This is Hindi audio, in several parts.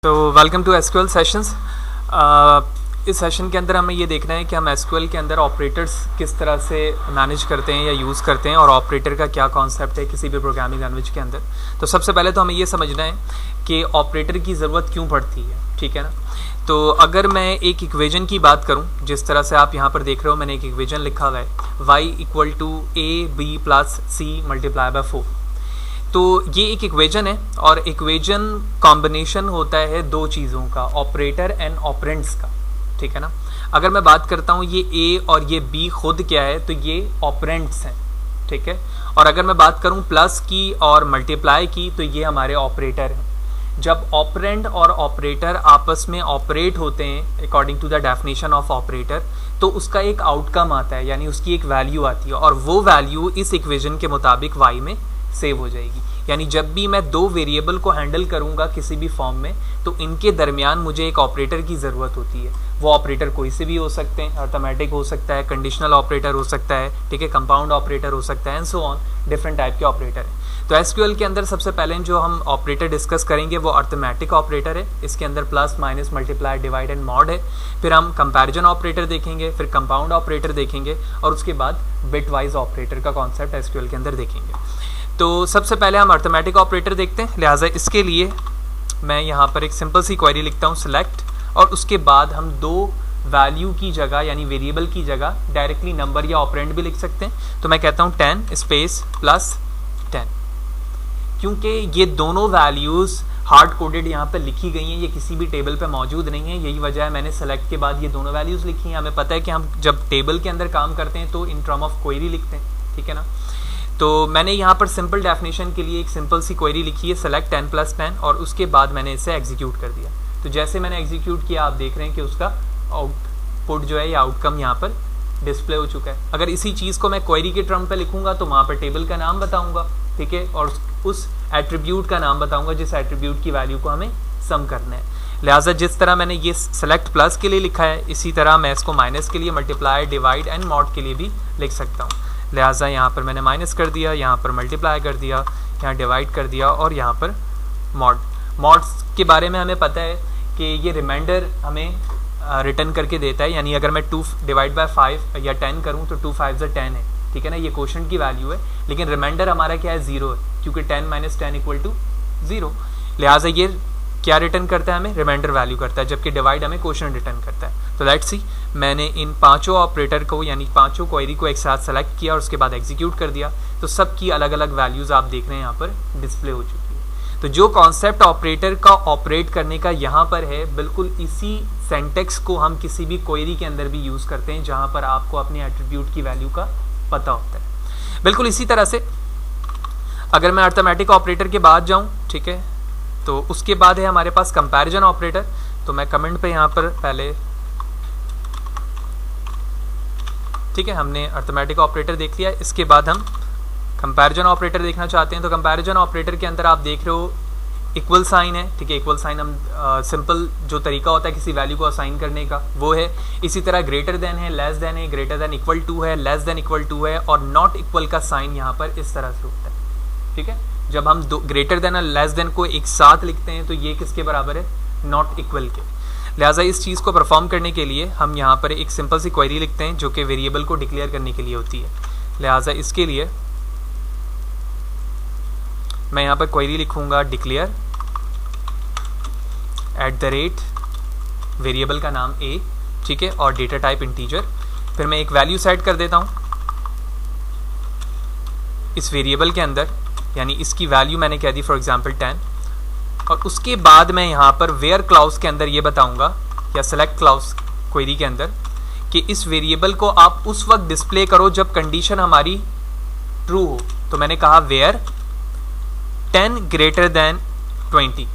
तो वेलकम टू एसक्यूएल सेशंस। इस सेशन के अंदर हमें ये देखना है कि हम एसक्यूएल के अंदर ऑपरेटर्स किस तरह से मैनेज करते हैं या यूज़ करते हैं और ऑपरेटर का क्या कॉन्सेप्ट है किसी भी प्रोग्रामिंग लैंग्वेज के अंदर। तो सबसे पहले तो हमें ये समझना है कि ऑपरेटर की ज़रूरत क्यों पड़ती है, ठीक है ना। तो अगर मैं एक इक्वेजन की बात करूं, जिस तरह से आप यहाँ पर देख रहे हो मैंने एक इक्वेजन लिखा हुआ है y equal to A B plus C multiply by 4। तो ये एक इक्वेजन है और इक्वेजन कॉम्बिनेशन होता है दो चीज़ों का, ऑपरेटर एंड ऑपरेंड्स का, ठीक है ना। अगर मैं बात करता हूँ ये a और ये b खुद क्या है, तो ये ऑपरेंड्स हैं, ठीक है। और अगर मैं बात करूँ प्लस की और मल्टीप्लाई की, तो ये हमारे ऑपरेटर हैं। जब ऑपरेंड और ऑपरेटर आपस में ऑपरेट होते हैं according to the definition of operator, तो उसका एक आउटकम आता है, यानी उसकी एक वैल्यू आती है और वो वैल्यू इस इक्वेजन के मुताबिक y में सेव हो जाएगी। यानी जब भी मैं दो वेरिएबल को हैंडल करूंगा किसी भी फॉर्म में, तो इनके दरमियान मुझे एक ऑपरेटर की ज़रूरत होती है। वो ऑपरेटर कोई से भी हो सकते हैं, अर्थमेटिक हो सकता है, कंडीशनल ऑपरेटर हो सकता है, ठीक है, कंपाउंड ऑपरेटर हो सकता है, and so on, different type के ऑपरेटर हैं। तो एसक्यूएल के अंदर सबसे पहले जो हम ऑपरेटर डिस्कस करेंगे वो अर्थमेटिक ऑपरेटर है। इसके अंदर plus minus multiply divide and mod है। फिर हम कंपैरिजन ऑपरेटर देखेंगे, फिर कंपाउंड ऑपरेटर देखेंगे और उसके बाद बिट वाइज ऑपरेटर का कॉन्सेप्ट एसक्यूएल के अंदर देखेंगे। तो सबसे पहले हम अर्थमेटिक ऑपरेटर देखते हैं। लिहाजा इसके लिए मैं यहाँ पर एक सिंपल सी क्वेरी लिखता हूँ सिलेक्ट, और उसके बाद हम दो वैल्यू की जगह यानी वेरिएबल की जगह डायरेक्टली नंबर या ऑपरेंड भी लिख सकते हैं। तो मैं कहता हूँ 10 स्पेस प्लस 10, क्योंकि ये दोनों वैल्यूज़ हार्ड कोडेड यहाँ पर लिखी गई हैं, ये किसी भी टेबल पे मौजूद नहीं है। यही वजह है मैंने सेलेक्ट के बाद ये दोनों वैल्यूज़ लिखी हैं। हमें पता है कि हम जब टेबल के अंदर काम करते हैं तो इन टर्म ऑफ क्वेरी लिखते हैं, ठीक है ना। तो मैंने यहाँ पर सिंपल डेफिनेशन के लिए एक सिंपल सी क्वेरी लिखी है सेलेक्ट 10 प्लस 10, और उसके बाद मैंने इसे एग्जीक्यूट कर दिया। तो जैसे मैंने एग्जीक्यूट किया आप देख रहे हैं कि उसका आउटपुट जो है या आउटकम यहाँ पर डिस्प्ले हो चुका है। अगर इसी चीज़ को मैं क्वेरी के टर्म पे लिखूंगा तो वहाँ पर टेबल का नाम बताऊंगा, ठीक है, और उस एट्रीब्यूट का नाम बताऊंगा जिस एट्रीब्यूट की वैल्यू को हमें सम करना है। लिहाजा जिस तरह मैंने ये सेलेक्ट प्लस के लिए लिखा है, इसी तरह मैं इसको माइनस के लिए, मल्टीप्लाई डिवाइड एंड मॉड के लिए भी लिख सकता हूँ। लिहाजा यहाँ पर मैंने माइनस कर दिया, यहाँ पर मल्टीप्लाई कर दिया, यहाँ डिवाइड कर दिया और यहाँ पर मॉड्स के बारे में हमें पता है कि ये रिमाइंडर हमें रिटर्न करके देता है। यानी अगर मैं 2 डिवाइड बाय 5 या 10 करूँ तो 2 5 10 है, ठीक है ना। ये क्वोशंट की वैल्यू है, लेकिन रिमाइंडर हमारा क्या है, 0 है, क्योंकि 10 माइनस 10 इक्वल टू 0। लिहाजा ये क्या रिटर्न करता है, हमें रिमाइंडर वैल्यू करता है, जबकि डिवाइड हमें क्वोशंट रिटर्न करता है। तो लेट्स सी, मैंने इन पांचों ऑपरेटर को यानी पांचों क्वेरी को एक साथ सेलेक्ट किया और उसके बाद एग्जीक्यूट कर दिया। तो सबकी अलग अलग वैल्यूज़ आप देख रहे हैं यहाँ पर डिस्प्ले हो चुकी है। तो जो कॉन्सेप्ट ऑपरेटर का ऑपरेट करने का यहाँ पर है, बिल्कुल इसी सेंटेक्स को हम किसी भी क्वेरी के अंदर भी यूज़ करते हैं जहाँ पर आपको अपने एट्रीब्यूट की वैल्यू का पता होता है। बिल्कुल इसी तरह से अगर मैं अर्थमेटिक ऑपरेटर के बाद जाऊँ, ठीक है, तो उसके बाद है हमारे पास कंपैरिजन ऑपरेटर। तो मैं कमेंट पे यहाँ पर पहले, ठीक है, हमने अर्थमेटिक ऑपरेटर देख लिया। इसके बाद हम कंपैरिजन ऑपरेटर देखना चाहते हैं। तो कंपैरिजन ऑपरेटर के अंदर आप देख रहे हो इक्वल साइन है, ठीक है। इक्वल साइन हम सिंपल जो तरीका होता है किसी वैल्यू को असाइन करने का वो है। इसी तरह ग्रेटर देन है, लेस देन है, ग्रेटर देन इक्वल टू है, लेस देन इक्वल टू है, और नॉट इक्वल का साइन यहाँ पर इस तरह से होता है, ठीक है। जब हम ग्रेटर देन और लेस देन को एक साथ लिखते हैं तो ये किसके बराबर है, नॉट इक्वल के। लिहाजा इस चीज़ को परफॉर्म करने के लिए हम यहाँ पर एक सिंपल सी क्वेरी लिखते हैं जो कि वेरिएबल को डिक्लेयर करने के लिए होती है। लिहाजा इसके लिए मैं यहाँ पर क्वेरी लिखूँगा डिक्लेयर @ वेरिएबल का नाम a, ठीक है, और डेटा टाइप इंटीजर। फिर मैं एक वैल्यू सेट कर देता हूँ इस वेरिएबल के अंदर, यानी इसकी वैल्यू मैंने कह दी फॉर एग्जांपल 10, और उसके बाद मैं यहाँ पर वेयर क्लाउज के अंदर ये बताऊँगा या सेलेक्ट क्लाउज क्वेरी के अंदर कि इस वेरिएबल को आप उस वक्त डिस्प्ले करो जब कंडीशन हमारी ट्रू हो। तो मैंने कहा वेयर 10 ग्रेटर देन 20।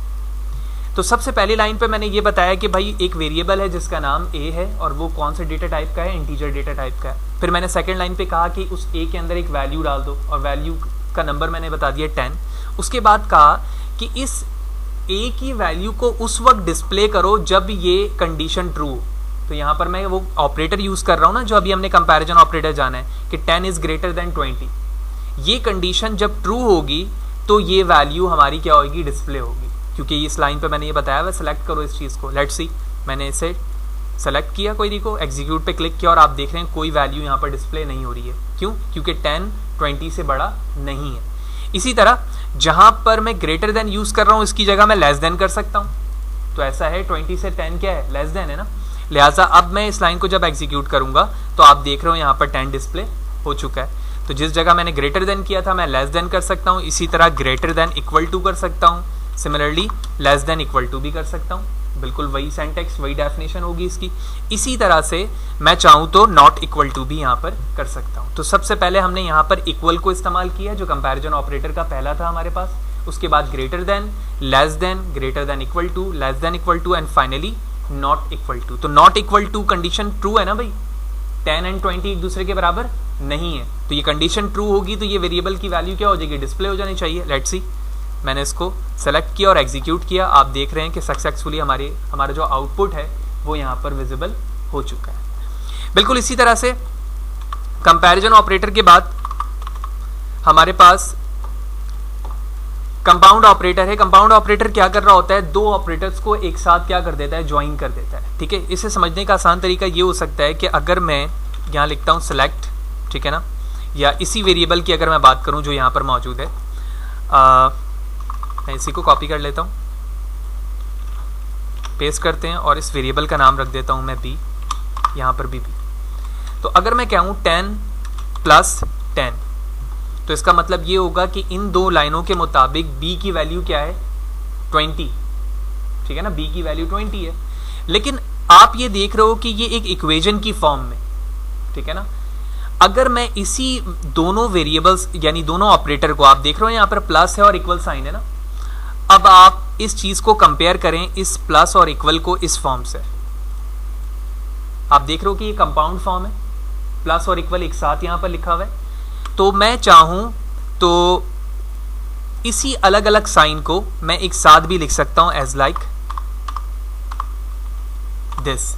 तो सबसे पहली लाइन पे मैंने ये बताया कि भाई एक वेरिएबल है जिसका नाम a है और वो कौन से डेटा टाइप का है, इंटीजर डेटा टाइप का है। फिर मैंने सेकंड लाइन पे कहा कि उस a के अंदर एक वैल्यू डाल दो और वैल्यू का नंबर मैंने बता दिया 10। उसके बाद कहा कि इस a की वैल्यू को उस वक्त डिस्प्ले करो जब ये कंडीशन ट्रू हो। तो यहाँ पर मैं वो ऑपरेटर यूज़ कर रहा हूँ ना जो अभी हमने कंपैरिजन ऑपरेटर जाना है कि 10 इज़ ग्रेटर देन 20। ये कंडीशन जब ट्रू होगी तो ये वैल्यू हमारी क्या होगी, डिस्प्ले होगी। क्योंकि इस लाइन पे मैंने ये बताया हुआ सेलेक्ट करो इस चीज़ को। लेट्स सी, मैंने इसे सेलेक्ट किया, कोई देखो एग्जीक्यूट पे क्लिक किया और आप देख रहे हैं कोई वैल्यू यहाँ पर डिस्प्ले नहीं हो रही है। क्यों? क्योंकि 10 20 से बड़ा नहीं है। इसी तरह जहाँ पर मैं ग्रेटर देन यूज़ कर रहा हूँ इसकी जगह मैं लेस देन कर सकता हूँ। तो ऐसा है 20 से 10 क्या है? लेस देन है ना। लिहाजा अब मैं इस लाइन को जब एग्जीक्यूट करूँगा तो आप देख रहे हो यहाँ पर 10 डिस्प्ले हो चुका है। तो जिस जगह मैंने ग्रेटर देन किया था मैं लेस देन कर सकता हूँ। इसी तरह ग्रेटर देन इक्वल टू कर सकता हूँ, similarly less than equal to भी कर सकता हूँ। बिल्कुल वही सेंटेक्स, वही डेफिनेशन होगी इसकी। इसी तरह से मैं चाहूँ तो नॉट इक्वल टू भी यहाँ पर कर सकता हूँ। तो सबसे पहले हमने यहाँ पर इक्वल को इस्तेमाल किया जो कंपैरिजन ऑपरेटर का पहला था हमारे पास। उसके बाद greater than, less than, greater than equal to, less than equal to and finally not equal to. तो not equal to condition true है ना भाई, 10 एंड 20 एक दूसरे के बराबर नहीं है। तो ये कंडीशन ट्रू होगी तो ये वेरिएबल की वैल्यू क्या हो जाएगी? डिस्प्ले हो जानी चाहिए। लेट्स सी, मैंने इसको सेलेक्ट किया और एग्जीक्यूट किया। आप देख रहे हैं कि सक्सेसफुली हमारा जो आउटपुट है वो यहाँ पर विजिबल हो चुका है। बिल्कुल इसी तरह से कंपैरिजन ऑपरेटर के बाद हमारे पास कंपाउंड ऑपरेटर है। कंपाउंड ऑपरेटर क्या कर रहा होता है? दो ऑपरेटर्स को एक साथ क्या कर देता है? ज्वाइन कर देता है। ठीक है, इसे समझने का आसान तरीका ये हो सकता है कि अगर मैं यहाँ लिखता हूँ सेलेक्ट, ठीक है ना, या इसी वेरिएबल की अगर मैं बात करूँ जो यहाँ पर मौजूद है, मैं इसी को कॉपी कर लेता हूँ, पेस्ट करते हैं और इस वेरिएबल का नाम रख देता हूँ मैं b, यहाँ पर भी b। तो अगर मैं कहूँ 10 + 10 तो इसका मतलब ये होगा कि इन दो लाइनों के मुताबिक b की वैल्यू क्या है? 20। ठीक है ना, b की वैल्यू 20 है। लेकिन आप ये देख रहे हो कि ये एक इक्वेशन की फॉर्म में, ठीक है ना। अगर मैं इसी दोनों वेरिएबल्स यानी दोनों ऑपरेटर को, आप देख रहे हो यहाँ पर प्लस है और इक्वल साइन है ना, अब आप इस चीज को कंपेयर करें इस प्लस और इक्वल को इस फॉर्म से, आप देख रहे हो कि ये कंपाउंड फॉर्म है, प्लस और इक्वल एक साथ यहां पर लिखा हुआ है। तो मैं चाहूं तो इसी अलग अलग साइन को मैं एक साथ भी लिख सकता हूं एज लाइक दिस।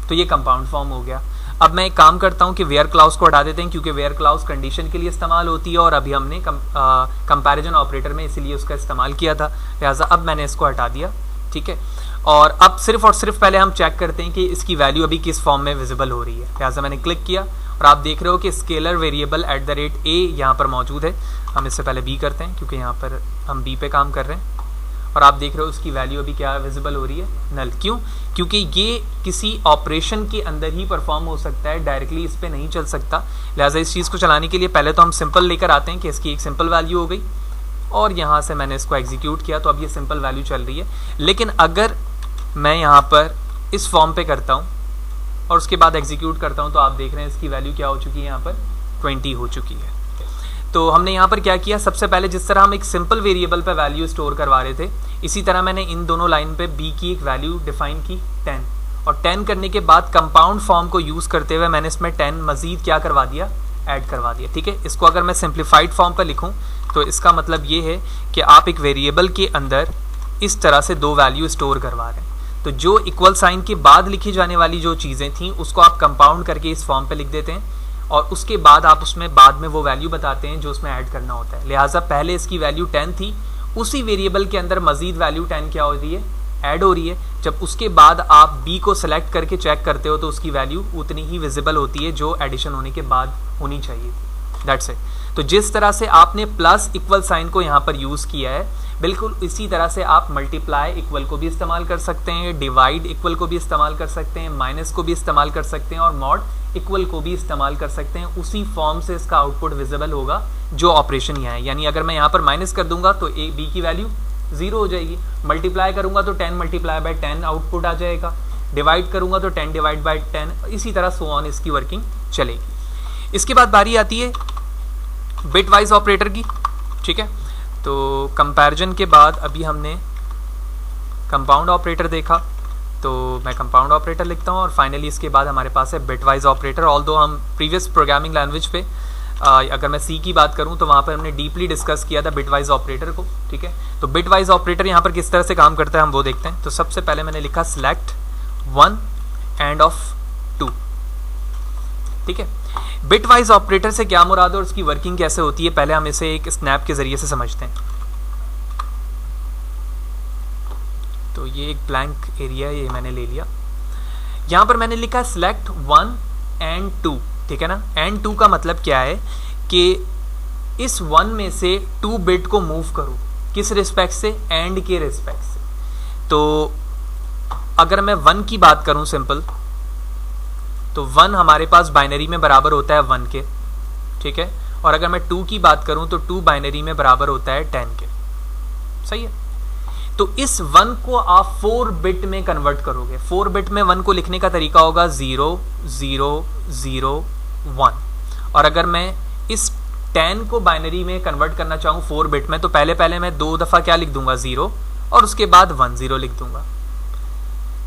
तो ये कंपाउंड फॉर्म हो गया। अब मैं एक काम करता हूं कि वेयर क्लाउज को हटा देते हैं क्योंकि वेयर क्लाउज कंडीशन के लिए इस्तेमाल होती है और अभी हमने कंपैरिजन ऑपरेटर में इसीलिए उसका इस्तेमाल किया था, लिहाजा अब मैंने इसको हटा दिया। ठीक है, और अब सिर्फ और सिर्फ पहले हम चेक करते हैं कि इसकी वैल्यू अभी किस फॉर्म में विजिबल हो रही है। लिहाजा मैंने क्लिक किया और आप देख रहे हो कि स्केलर वेरिएबल @ a यहाँ पर मौजूद है। हम इससे पहले b करते हैं क्योंकि यहाँ पर हम b पे काम कर रहे हैं और आप देख रहे हो उसकी वैल्यू अभी क्या विजिबल हो रही है? नल। क्यों? क्योंकि ये किसी ऑपरेशन के अंदर ही परफॉर्म हो सकता है, डायरेक्टली इस पर नहीं चल सकता। लिहाजा इस चीज़ को चलाने के लिए पहले तो हम सिंपल लेकर आते हैं कि इसकी एक सिंपल वैल्यू हो गई और यहाँ से मैंने इसको एग्जीक्यूट किया तो अब ये सिंपल वैल्यू चल रही है। लेकिन अगर मैं यहाँ पर इस फॉर्म पे करता हूँ और उसके बाद एग्जीक्यूट करता हूँ तो आप देख रहे हैं इसकी वैल्यू क्या हो चुकी है? यहाँ पर 20 हो चुकी है। तो हमने यहाँ पर क्या किया? सबसे पहले जिस तरह हम एक सिंपल वेरिएबल पे वैल्यू स्टोर करवा रहे थे, इसी तरह मैंने इन दोनों लाइन पे b की एक वैल्यू डिफाइन की 10 और 10 करने के बाद कंपाउंड फॉर्म को यूज़ करते हुए मैंने इसमें 10 मजीद क्या करवा दिया? ऐड करवा दिया। ठीक है, इसको अगर मैं सिंप्लीफाइड फॉर्म पर लिखूँ तो इसका मतलब ये है कि आप एक वेरिएबल के अंदर इस तरह से दो वैल्यू स्टोर करवा रहे हैं। तो जो इक्वल साइन के बाद लिखी जाने वाली जो चीज़ें थी उसको आप कंपाउंड करके इस फॉर्म पे लिख देते हैं और उसके बाद आप उसमें बाद में वो वैल्यू बताते हैं जो उसमें ऐड करना होता है। लिहाजा पहले इसकी वैल्यू 10 थी, उसी वेरिएबल के अंदर मजीद वैल्यू 10 क्या हो रही है? ऐड हो रही है। जब उसके बाद आप b को सेलेक्ट करके चेक करते हो तो उसकी वैल्यू उतनी ही विजिबल होती है जो एडिशन होने के बाद होनी चाहिए थी। That's it. तो जिस तरह से आपने प्लस इक्वल साइन को यहाँ पर यूज़ किया है, बिल्कुल इसी तरह से आप मल्टीप्लाई इक्वल को भी इस्तेमाल कर सकते हैं, डिवाइड इक्वल को भी इस्तेमाल कर सकते हैं, माइनस को भी इस्तेमाल कर सकते हैं और मॉड इक्वल को भी इस्तेमाल कर सकते हैं। उसी फॉर्म से इसका आउटपुट विजिबल होगा जो ऑपरेशन यहाँ है। यानी अगर मैं यहाँ पर माइनस कर दूंगा तो b की वैल्यू 0 हो जाएगी, मल्टीप्लाई करूंगा तो 10 × 10 आउटपुट आ जाएगा, डिवाइड करूंगा तो 10 / 10, इसी तरह सो ऑन इसकी वर्किंग चलेगी। इसके बाद बारी आती है बिट वाइज ऑपरेटर की। ठीक है, तो कंपैरिजन के बाद अभी हमने कंपाउंड ऑपरेटर देखा, तो मैं कंपाउंड ऑपरेटर लिखता हूँ और फाइनली इसके बाद हमारे पास है बिट वाइज ऑपरेटर। ऑल्दो हम प्रीवियस प्रोग्रामिंग लैंग्वेज पे अगर मैं सी की बात करूँ तो वहाँ पर हमने डीपली डिस्कस किया था बिट वाइज ऑपरेटर को। ठीक है, तो बिट वाइज ऑपरेटर यहाँ पर किस तरह से काम करता है हम वो देखते हैं। तो सबसे पहले मैंने लिखा सिलेक्ट 1 एंड ऑफ 2। ठीक है, बिट वाइज ऑपरेटर से क्या मुराद है और उसकी वर्किंग कैसे होती है, पहले हम इसे एक स्नैप के जरिए से समझते हैं। तो ये एक ब्लैंक एरिया है, ये मैंने ले लिया। यहाँ पर मैंने लिखा सिलेक्ट 1 and 2, ठीक है ना। एंड 2 का मतलब क्या है कि इस 1 में से 2 बिट को मूव करो, किस रिस्पेक्ट से, एंड के रिस्पेक्ट से। तो अगर मैं 1 की बात करूं सिंपल, तो 1 हमारे पास बाइनरी में बराबर होता है 1 के, ठीक है। और अगर मैं 2 की बात करूं तो 2 बाइनरी में बराबर होता है 10 के, सही है। तो इस 1 को आप 4 बिट में कन्वर्ट करोगे। 4 बिट में 1 को लिखने का तरीका होगा 0 0 0 1। और अगर मैं इस 10 को बाइनरी में कन्वर्ट करना चाहूँ 4 बिट में, तो पहले मैं 2 दफ़ा क्या लिख दूंगा 0, और उसके बाद 1 0 लिख दूंगा।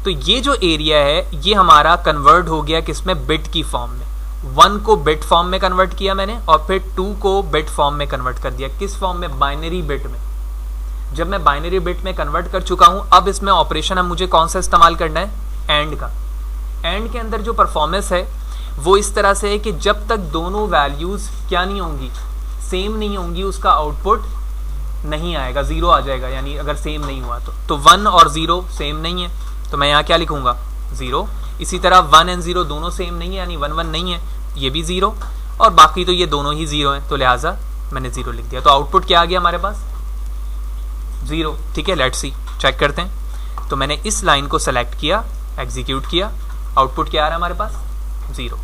तो ये जो एरिया है ये हमारा कन्वर्ट हो गया किसमें, बिट की फॉर्म में। 1 को बिट फॉर्म में कन्वर्ट किया मैंने, और फिर 2 को बिट फॉर्म में कन्वर्ट कर दिया। किस फॉर्म में, बाइनरी बिट में। जब मैं बाइनरी बिट में कन्वर्ट कर चुका हूं, अब इसमें ऑपरेशन अब मुझे कौन सा इस्तेमाल करना है, एंड का। एंड के अंदर जो परफॉर्मेंस है वो इस तरह से है कि जब तक दोनों वैल्यूज क्या नहीं होंगी, सेम नहीं होंगी, उसका आउटपुट नहीं आएगा, 0 आ जाएगा। यानी अगर सेम नहीं हुआ तो 1 और 0 सेम नहीं है, तो मैं यहाँ क्या लिखूंगा 0। इसी तरह 1 and 0 दोनों सेम नहीं है, यानी 1 1 नहीं है, ये भी 0, और बाकी तो ये दोनों ही 0 हैं, तो लिहाजा मैंने 0 लिख दिया। तो आउटपुट क्या आ गया हमारे पास, 0, ठीक है। लेट्स सी, चेक करते हैं। तो मैंने इस लाइन को सेलेक्ट किया, एग्जीक्यूट किया, आउटपुट क्या आ रहा है हमारे पास, 0।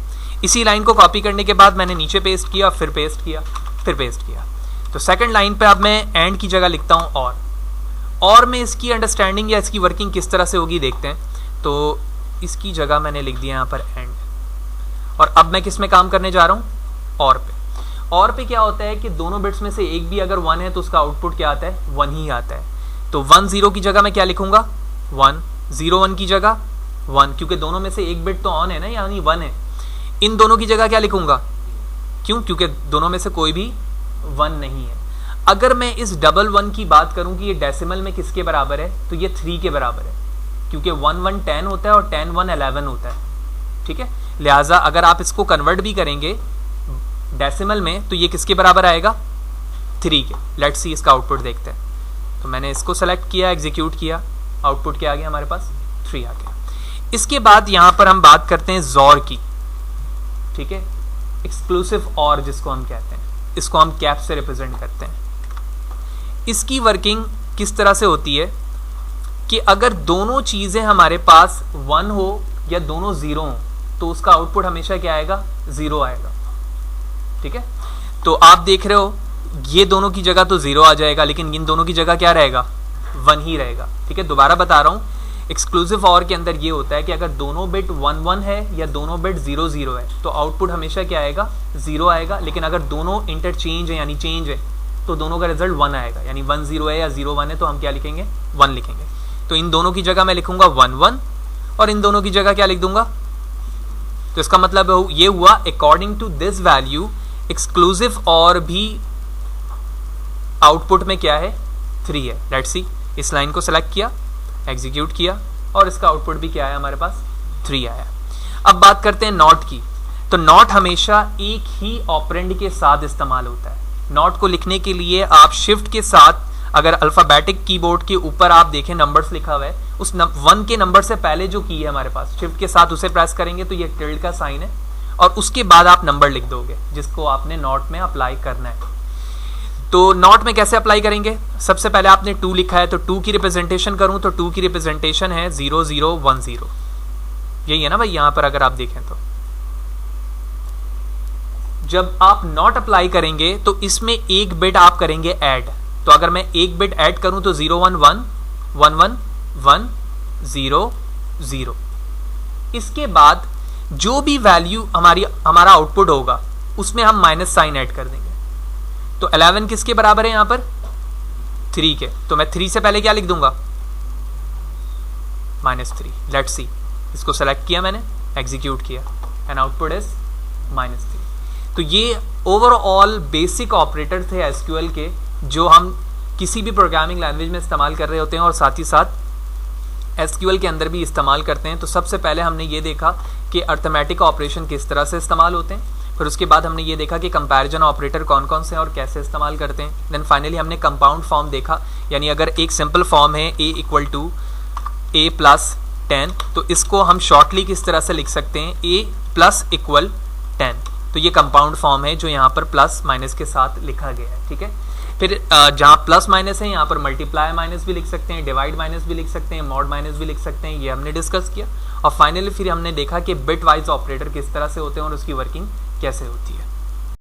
इसी लाइन को कॉपी करने के बाद मैंने नीचे पेस्ट किया, फिर पेस्ट किया, फिर पेस्ट किया। तो सेकंड लाइन पे अब मैं एंड की जगह लिखता हूँ और में इसकी अंडरस्टैंडिंग या इसकी वर्किंग किस तरह से होगी देखते हैं। तो इसकी जगह मैंने लिख दिया यहाँ पर एंड, और अब मैं किस में काम करने जा रहा हूँ, और पे क्या होता है कि दोनों बिट्स में से एक भी अगर 1 है तो उसका आउटपुट क्या आता है, 1 ही आता है। तो 1 0 की जगह मैं क्या लिखूंगा, 1 0 1 की जगह 1, क्योंकि दोनों में से एक बिट तो ऑन है ना, यानी 1 है। इन दोनों की जगह क्या लिखूंगा, क्यों, क्योंकि दोनों में से कोई भी 1 नहीं है। अगर मैं इस डबल 1 की बात करूं कि ये डेसिमल में किसके बराबर है, तो ये 3 के बराबर है, क्योंकि 1 1 10 होता है और 10 1 11 होता है, ठीक है। लिहाजा अगर आप इसको कन्वर्ट भी करेंगे डेसिमल में तो ये किसके बराबर आएगा, 3 के। लेट्स सी इसका आउटपुट देखते हैं। तो मैंने इसको सेलेक्ट किया, एग्जीक्यूट किया, आउटपुट क्या आ गया हमारे पास, 3 आ गया। इसके बाद यहां पर हम बात करते हैं जोर की, ठीक है, एक्सक्लूसिव और जिसको हम कहते हैं, इसको हम कैप से रिप्रेजेंट करते हैं। इसकी वर्किंग किस तरह से होती है कि अगर दोनों चीजें हमारे पास 1 हो या दोनों 0 हो, तो उसका आउटपुट हमेशा क्या आएगा, 0 आएगा, ठीक है। तो आप देख रहे हो ये दोनों की जगह तो 0 आ जाएगा, लेकिन इन दोनों की जगह क्या रहेगा, 1 ही रहेगा, ठीक है। दोबारा बता रहा हूं, एक्सक्लूसिव और के अंदर ये होता है कि अगर दोनों बिट 1 1 है या दोनों बिट 0 0 है, तो आउटपुट हमेशा क्या आएगा, 0 आएगा। लेकिन अगर दोनों इंटरचेंज है यानी चेंज है, तो दोनों का रिजल्ट 1 आएगा। यानी 1 0 है या 0 1 है, तो हम क्या लिखेंगे, 1 लिखेंगे। तो इन दोनों की जगह मैं लिखूंगा 1 1, और इन दोनों की जगह क्या लिख दूंगा। तो इसका मतलब ये हुआ according to this value exclusive और भी आउटपुट में क्या है, 3 है। लेट्स सी, इस लाइन को सेलेक्ट किया, एग्जीक्यूट किया, और इसका आउटपुट भी क्या है हमारे पास, 3 आया। अब बात करते हैं नॉट की। तो नॉट हमेशा एक ही ऑपरेंड के साथ इस्तेमाल होता है। नॉट को लिखने के लिए आप शिफ्ट के साथ, अगर अल्फाबेटिक कीबोर्ड के ऊपर आप देखें नंबर्स लिखा हुआ है, उस 1 के नंबर से पहले जो की है हमारे पास, शिफ्ट के साथ उसे प्रेस करेंगे तो ये टिल्ड का साइन है, और उसके बाद आप नंबर लिख दोगे जिसको आपने नॉट में अप्लाई करना है। तो नॉट में कैसे अप्लाई करेंगे, सबसे पहले आपने 2 लिखा है, तो 2 की रिप्रेजेंटेशन करूं तो 2 की रिप्रेजेंटेशन है 0 0 1 0, यही है ना भाई। यहां पर अगर आप देखें तो जब आप नॉट अप्लाई करेंगे तो इसमें एक बिट आप करेंगे ऐड। तो अगर मैं एक बिट ऐड करूं तो 0 1 1 1 1 1 0 0। इसके बाद जो भी वैल्यू हमारा आउटपुट होगा उसमें हम माइनस साइन ऐड कर देंगे। तो 11 किसके बराबर है यहां पर, 3 के। तो मैं 3 से पहले क्या लिख दूंगा, -3। लेट्स सी, इसको सेलेक्ट किया मैंने, एग्जीक्यूट किया, एंड आउटपुट इज -3। तो ये ओवरऑल बेसिक ऑपरेटर थे एसक्यूएल के, जो हम किसी भी प्रोग्रामिंग लैंग्वेज में इस्तेमाल कर रहे होते हैं और साथ ही साथ एसक्यूएल के अंदर भी इस्तेमाल करते हैं। तो सबसे पहले हमने ये देखा कि अर्थमेटिक ऑपरेशन किस तरह से इस्तेमाल होते हैं, फिर उसके बाद हमने ये देखा कि कंपैरिजन ऑपरेटर कौन कौन से हैं और कैसे इस्तेमाल करते हैं। देन फाइनली हमने कंपाउंड फॉर्म देखा, यानी अगर एक सिंपल फॉर्म है a = a प्लस 10, तो इसको हम शॉर्टली किस तरह से लिख सकते हैं, a प्लस इक्वल 10। तो ये कंपाउंड फॉर्म है जो यहाँ पर प्लस माइनस के साथ लिखा गया है, ठीक है। फिर जहाँ प्लस माइनस है यहाँ पर मल्टीप्लाई माइनस भी लिख सकते हैं, डिवाइड माइनस भी लिख सकते हैं, मॉड माइनस भी लिख सकते हैं, ये हमने डिस्कस किया। और फाइनली फिर हमने देखा कि बिट वाइज ऑपरेटर किस तरह से होते हैं और उसकी वर्किंग कैसे होती है।